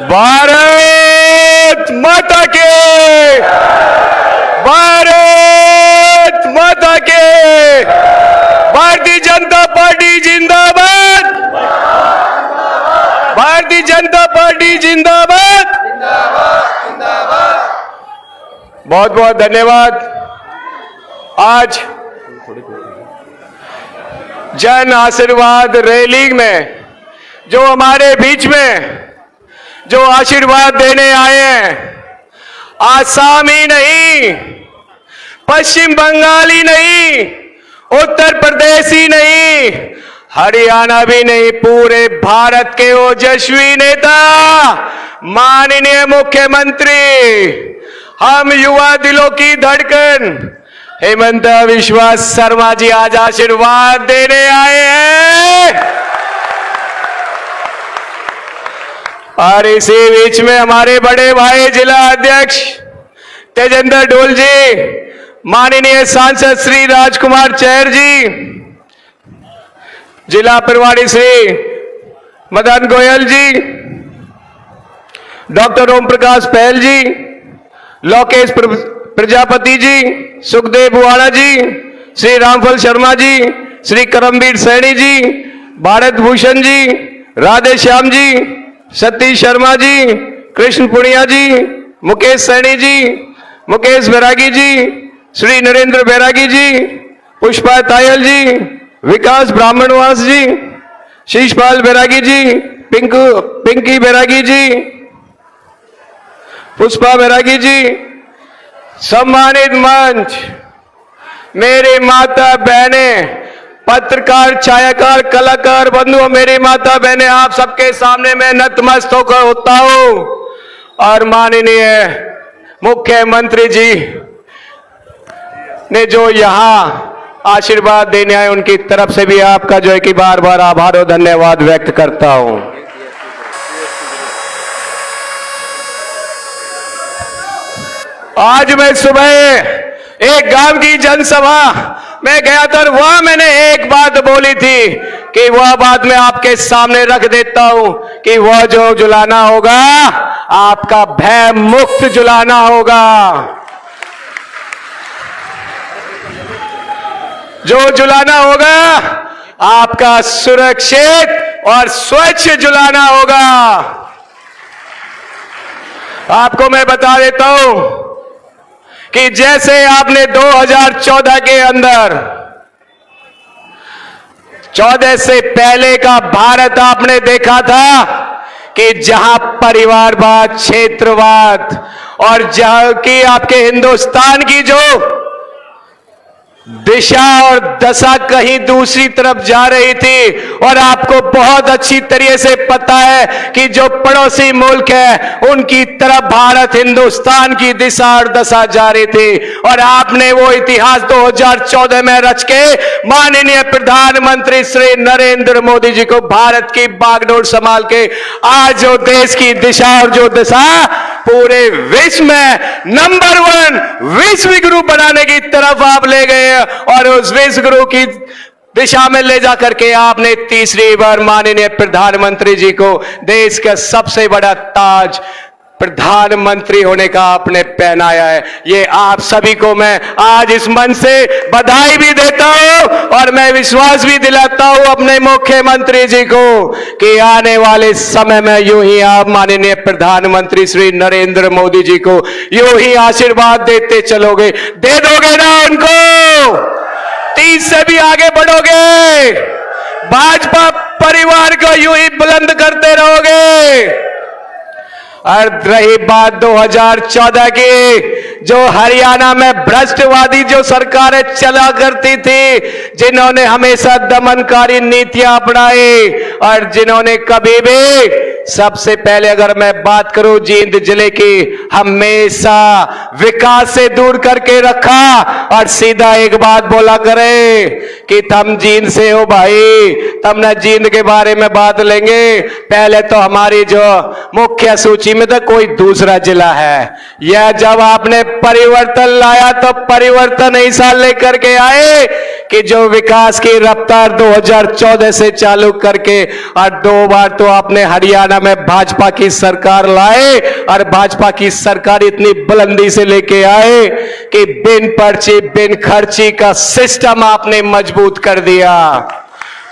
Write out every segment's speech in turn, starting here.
भारत माता के, भारत माता के, भारतीय जनता पार्टी जिंदाबाद, भारतीय जनता पार्टी जिंदाबाद। बहुत बहुत धन्यवाद। आज जन आशीर्वाद रैली में जो हमारे बीच में जो आशीर्वाद देने आए हैं, आसाम ही नहीं, पश्चिम बंगाल ही नहीं, उत्तर प्रदेश ही नहीं, हरियाणा भी नहीं, पूरे भारत के ओजस्वी नेता माननीय मुख्यमंत्री, हम युवा दिलों की धड़कन हेमंत विश्वा शर्मा जी आज आशीर्वाद देने आए हैं। और इसी बीच में हमारे बड़े भाई जिला अध्यक्ष तेजेंद्र ढोल जी, माननीय सांसद श्री राजकुमार चहर जी, जिला प्रभारी श्री मदन गोयल जी, डॉक्टर ओम प्रकाश पहल जी, लोकेश प्रजापति जी, सुखदेव बुआड़ा जी, श्री रामफल शर्मा जी, श्री करमवीर सैनी जी, भारत भूषण जी, राधे श्याम जी, सतीश शर्मा जी, कृष्ण पुनिया जी, मुकेश सैनी जी, मुकेश बैरागी जी, श्री नरेंद्र बैरागी जी, पुष्पा तायल जी, विकास ब्राह्मणवास जी, शीशपाल बैरागी जी, पिंकी बैरागी जी, पुष्पा बैरागी जी, सम्मानित मंच, मेरी माता बहनें, पत्रकार, छायाकार, कलाकार बंधुओं, मेरी माता बहनें, आप सबके सामने मैं नतमस्तक होकर होता हूं। और माननीय मुख्यमंत्री जी ने जो यहां आशीर्वाद देने आए, उनकी तरफ से भी आपका जो है कि बार बार आभार और धन्यवाद व्यक्त करता हूं। आज मैं सुबह एक गांव की जनसभा में गया था और वहां मैंने एक बात बोली थी कि वह बात मैं आपके सामने रख देता हूं कि वह जो जुलाना होगा आपका भय मुक्त जुलाना होगा, जो जुलाना होगा आपका सुरक्षित और स्वच्छ जुलाना होगा। आपको मैं बता देता हूं कि जैसे आपने 2014 के अंदर 14 से पहले का भारत आपने देखा था कि जहां परिवारवाद, क्षेत्रवाद और जहां की आपके हिंदुस्तान की जो दिशा और दशा कहीं दूसरी तरफ जा रही थी, और आपको बहुत अच्छी तरीके से पता है कि जो पड़ोसी मुल्क है उनकी तरफ भारत, हिंदुस्तान की दिशा और दशा जा रही थी। और आपने वो इतिहास 2014 में रच के माननीय प्रधानमंत्री श्री नरेंद्र मोदी जी को भारत की बागडोर संभाल के आज जो देश की दिशा और जो दिशा पूरे विश्व में नंबर 1 विश्व गुरु बनाने की तरफ आप ले गए, और उस विश्व गुरु की दिशा में ले जाकर के आपने तीसरी बार माननीय प्रधानमंत्री जी को देश का सबसे बड़ा ताज प्रधानमंत्री होने का आपने पहनाया है। ये आप सभी को मैं आज इस मंच से बधाई भी देता हूं और मैं विश्वास भी दिलाता हूं अपने मुख्यमंत्री जी को कि आने वाले समय में यूं ही आप माननीय प्रधानमंत्री श्री नरेंद्र मोदी जी को यूं ही आशीर्वाद देते चलोगे, दे दोगे ना उनको, 30 से भी आगे बढ़ोगे, भाजपा परिवार को यूं ही बुलंद करते रहोगे। और रही बात 2014 की, जो हरियाणा में भ्रष्टवादी जो सरकारें चला करती थी, जिन्होंने हमेशा दमनकारी नीतियां अपनाई और जिन्होंने कभी भी, सबसे पहले अगर मैं बात करूं जींद जिले की, हमेशा विकास से दूर करके रखा और सीधा एक बात बोला करे कि तुम जींद से हो भाई, तब ना जींद के बारे में बात लेंगे, पहले तो हमारी जो मुख्य सूची में तो कोई दूसरा जिला है। यह जब आपने परिवर्तन लाया तो परिवर्तन ऐसा लेकर के आए कि जो विकास की रफ्तार 2014 से चालू करके और 2 बार तो आपने हरियाणा में भाजपा की सरकार लाए और भाजपा की सरकार इतनी बुलंदी से लेके आए कि बिन पर्ची बिन खर्ची का सिस्टम आपने मजबूत कर दिया।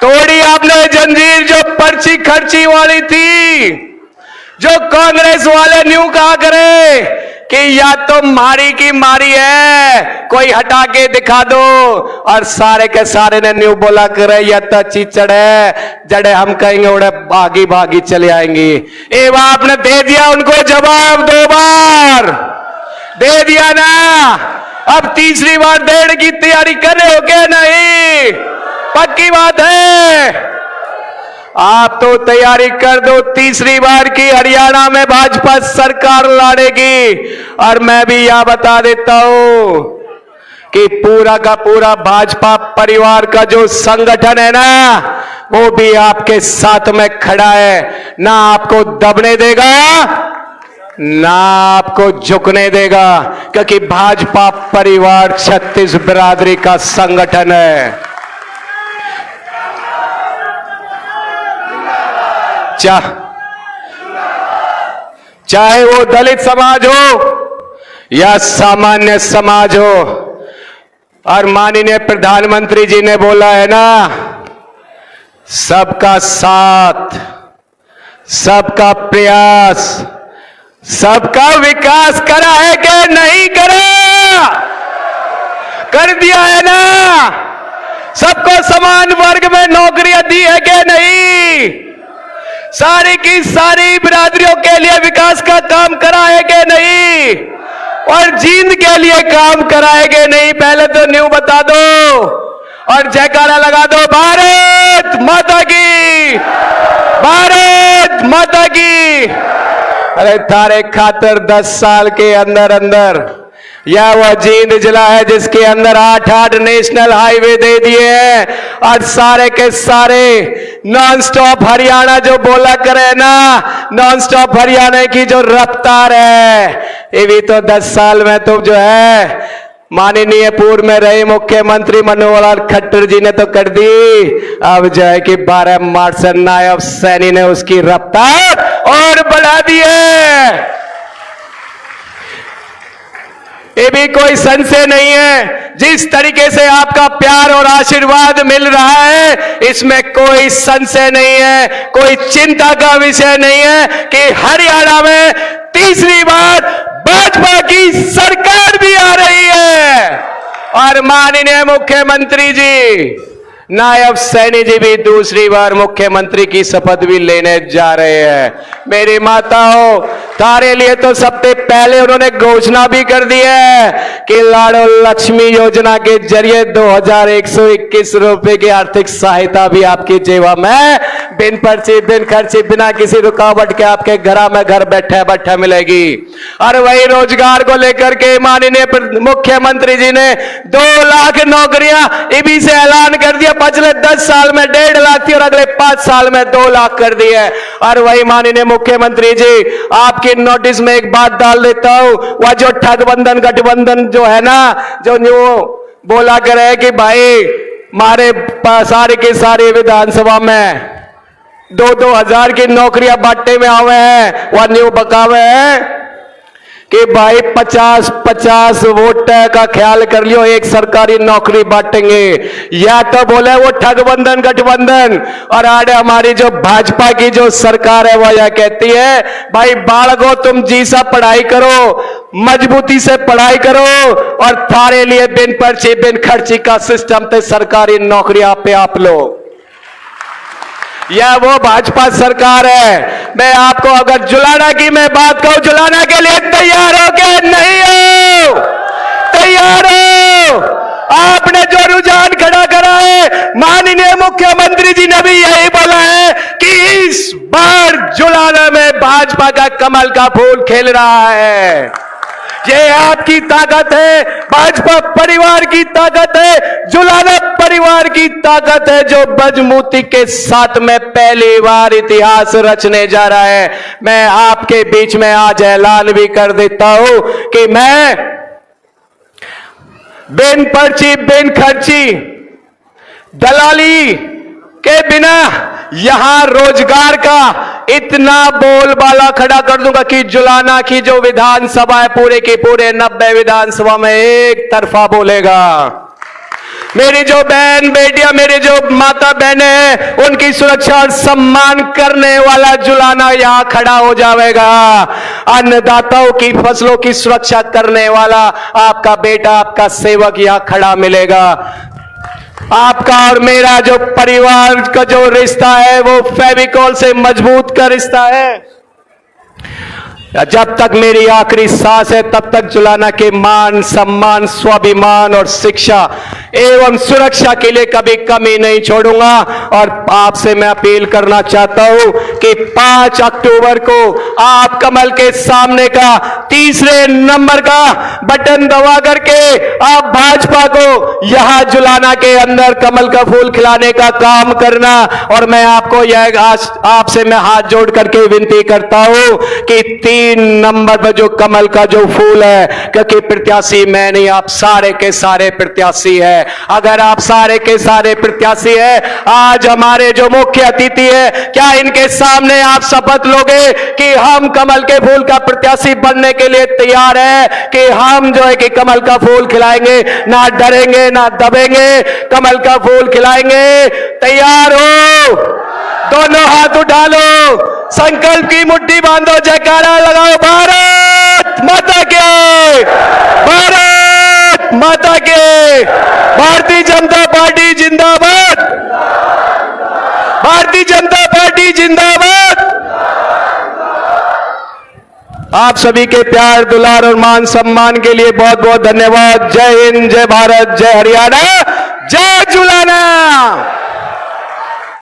तोड़ी आपने जंजीर जो पर्ची खर्ची वाली थी, जो कांग्रेस वाले न्यू कहा करे कि या तो मारी की मारी है, कोई हटा के दिखा दो, और सारे के सारे ने न्यू बोला करे या तो चीचड़ है, जड़े हम कहेंगे उड़े भागी भागी चले आएंगी। ए आपने दे दिया उनको जवाब, 2 बार दे दिया ना, अब तीसरी बार देने की तैयारी कर रहे हो क्या? नहीं, पक्की बात है, आप तो तैयारी कर दो तीसरी बार की हरियाणा में भाजपा सरकार लड़ेगी। और मैं भी यह बता देता हूं कि पूरा का पूरा भाजपा परिवार का जो संगठन है ना, वो भी आपके साथ में खड़ा है, ना आपको दबने देगा ना आपको झुकने देगा, क्योंकि भाजपा परिवार 36 बिरादरी का संगठन है। चाहे वो दलित समाज हो या सामान्य समाज हो, और माननीय प्रधानमंत्री जी ने बोला है ना, सबका साथ, सबका प्रयास, सबका विकास करा है कि नहीं करा? कर दिया है ना? सबको समान वर्ग में नौकरियां दी है कि नहीं? सारी की सारी बिरादरियों के लिए विकास का काम करा है कि नहीं? और जींद के लिए काम करा है कि नहीं? पहले तो न्यू बता दो और जयकारा लगा दो, भारत माता की, भारत माता की। अरे तारे खातर 10 साल के अंदर अंदर यह वो जींद जिला है जिसके अंदर 8 नेशनल हाईवे दे दिए हैं, और सारे के सारे नॉन स्टॉप हरियाणा जो बोला करे ना, नॉन स्टॉप हरियाणा की जो रफ्तार है, ये भी तो 10 साल में तो जो है माननीय पूर्व में रहे मुख्यमंत्री मनोहर लाल खट्टर जी ने तो कर दी। अब जो है कि 12 मार्च से नायब सैनी ने उसकी रफ्तार और बढ़ा दी है। ये भी कोई संशय नहीं है, जिस तरीके से आपका प्यार और आशीर्वाद मिल रहा है, इसमें कोई संशय नहीं है, कोई चिंता का विषय नहीं है कि हरियाणा में तीसरी बार भाजपा की सरकार भी आ रही है, और माननीय मुख्यमंत्री जी नायब सैनी जी भी दूसरी बार मुख्यमंत्री की शपथ भी लेने जा रहे हैं। मेरी माताओं, तारे लिए तो सबसे पहले उन्होंने घोषणा भी कर दी है कि लाड़ो लक्ष्मी योजना के जरिए 2121 रुपए की आर्थिक सहायता भी आपकी जेब में बिन पर्ची बिन खर्ची बिना किसी रुकावट के आपके घर में घर बैठे बैठे मिलेगी। और वही रोजगार को लेकर के माननीय मुख्यमंत्री जी ने 2 लाख नौकरियां ईबी से ऐलान कर दिया। पिछले 10 साल में 1.5 लाख थी और अगले 5 साल में 2 लाख कर दी है। और वही माननीय मुख्यमंत्री जी, आपकी नोटिस में एक बात डाल देता हूं, वह जो ठगबंधन गठबंधन जो है ना, जो न्यू बोला करे कि भाई मारे सारे के सारे विधानसभा में 2-2 हजार की नौकरियां बांटने में आवे हैं, वह न्यू बकावे हैं कि भाई 50-50 वोट का ख्याल कर लियो, एक सरकारी नौकरी बांटेंगे। या तो बोले वो ठगबंधन गठबंधन, और आज हमारी जो भाजपा की जो सरकार है वो यह कहती है भाई बालको तुम जी सा पढ़ाई करो, मजबूती से पढ़ाई करो, और थारे लिए बिन पर्ची बिन खर्ची का सिस्टम ते सरकारी नौकरी आप पे आप लो। यह वो भाजपा सरकार है। मैं आपको अगर जुलाना की मैं बात कहूं, जुलाना के लिए तैयार हो के नहीं हो? तैयार हो? आपने जो रुझान खड़ा करा है, माननीय मुख्यमंत्री जी ने भी यही बोला है कि इस बार जुलाना में भाजपा का कमल का फूल खिल रहा है। ये आपकी ताकत है, भाजपा परिवार की ताकत है, जुलाना परिवार की ताकत है, जो मजबूती के साथ में पहली बार इतिहास रचने जा रहा है। मैं आपके बीच में आज ऐलान भी कर देता हूं कि मैं बिन पर्ची बिन खर्ची दलाली के बिना यहां रोजगार का इतना बोलबाला खड़ा कर दूंगा कि जुलाना की जो विधानसभा है पूरे के पूरे 90 विधानसभा में एक तरफा बोलेगा। मेरी जो बहन बेटियां, मेरी जो माता बहनें हैं, उनकी सुरक्षा और सम्मान करने वाला जुलाना यहां खड़ा हो जाएगा। अन्नदाताओं की फसलों की सुरक्षा करने वाला आपका बेटा, आपका सेवक यहां खड़ा मिलेगा। आपका और मेरा जो परिवार का जो रिश्ता है वो फेविकॉल से मजबूत का रिश्ता है। जब तक मेरी आखिरी सांस है तब तक जुलाना के मान, सम्मान, स्वाभिमान और शिक्षा एवं सुरक्षा के लिए कभी कमी नहीं छोड़ूंगा। और आपसे मैं अपील करना चाहता हूं कि 5 अक्टूबर को आप कमल के सामने का तीसरे नंबर का बटन दबा करके आप भाजपा को यहां जुलाना के अंदर कमल का फूल खिलाने का काम करना। और मैं आपको यह आज आपसे मैं हाथ जोड़ करके विनती करता हूं कि 3 नंबर पर जो कमल का जो फूल है, क्योंकि प्रत्याशी मैं नहीं, आप सारे के सारे प्रत्याशी है। अगर आप सारे के सारे प्रत्याशी है, आज हमारे जो मुख्य अतिथि है, क्या इनके सामने आप शपथ लोगे कि हम कमल के फूल का प्रत्याशी बनने के लिए तैयार है, कि हम जो है कि कमल का फूल खिलाएंगे, ना डरेंगे ना दबेंगे, कमल का फूल खिलाएंगे। तैयार हो? दोनों हाथ उठा लो, संकल्प की मुट्ठी बांधो, जयकारा लगाओ। भारत माता के, भारत माता के, भारतीय जनता पार्टी जिंदाबाद, भारतीय जनता पार्टी जिंदाबाद। आप सभी के प्यार, दुलार और मान सम्मान के लिए बहुत बहुत धन्यवाद। जय हिंद, जय भारत, जय हरियाणा, जय जुलाना।